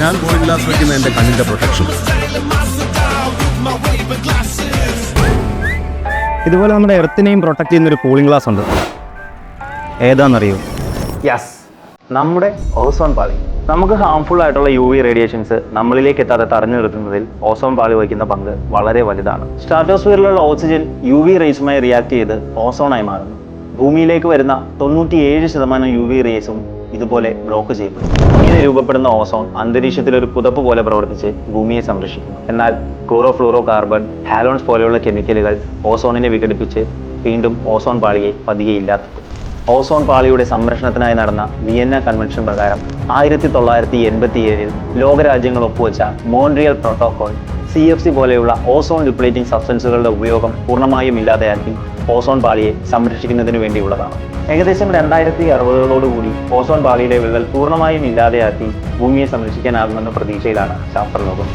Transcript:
ഞാൻ gold glass വയ്ക്കുന്ന എൻ്റെ കണ്ണിൻ്റെ പ്രൊട്ടക്ഷൻ. ഇതുപോലെ നമ്മുടെ എർത്തിനെയും പ്രൊട്ടക്ട് ചെയ്യുന്നൊരു കൂളിംഗ് ഗ്ലാസ് ഉണ്ട്. ഏതാണെന്നറിയോ? യെസ്, നമ്മുടെ ഓസോൺ പാളി. നമുക്ക് ഹാംഫുൾ ആയിട്ടുള്ള UV റേഡിയേഷൻസ് നമ്മളിലേക്ക് എത്താതെ തടഞ്ഞു നിർത്തുന്നതിൽ ഓസോൺ പാളി വഹിക്കുന്ന പങ്ക് വളരെ വലുതാണ്. സ്ട്രാറ്റോസ്ഫിയറിലുള്ള ഓക്സിജൻ UV റേസുമായി റിയാക്ട് ചെയ്ത് ഓസോണായി മാറുന്നു. ഭൂമിയിലേക്ക് വരുന്ന 97% UV റേസും ഇതുപോലെ ബ്ലോക്ക് ചെയ്യപ്പെടും. ഇങ്ങനെ രൂപപ്പെടുന്ന ഓസോൺ അന്തരീക്ഷത്തിൽ ഒരു പുതപ്പ് പോലെ പ്രവർത്തിച്ച് ഭൂമിയെ സംരക്ഷിക്കുന്നു. എന്നാൽ ക്ലോറോഫ്ലൂറോ കാർബൺ, ഹാലോൺസ് പോലെയുള്ള കെമിക്കലുകൾ ഓസോണിനെ വിഘടിപ്പിച്ച് വീണ്ടും ഓസോൺ പാളിയെ പതിയെ ഇല്ലാതാക്കും. ഓസോൺ പാളിയുടെ സംരക്ഷണത്തിനായി നടന്ന വിയന്ന കൺവെൻഷൻ പ്രകാരം 1987 ലോകരാജ്യങ്ങൾ ഒപ്പുവെച്ച മോൺട്രിയൽ പ്രോട്ടോകോൾ CFC പോലെയുള്ള ഓസോൺ ഡിപ്ലേറ്റിംഗ് സബ്സ്റ്റൻസുകളുടെ ഉപയോഗം പൂർണ്ണമായും ഇല്ലാതെയാക്കി ഓസോൺ പാളിയെ സംരക്ഷിക്കുന്നതിന് വേണ്ടിയുള്ളതാണ്. ഏകദേശം 2060 ഓസോൺ പാളിയിലെ വിള്ളൽ പൂർണ്ണമായും ഇല്ലാതെയാക്കി ഭൂമിയെ സംരക്ഷിക്കാനാകുമെന്ന പ്രതീക്ഷയിലാണ് ശാസ്ത്രലോകം.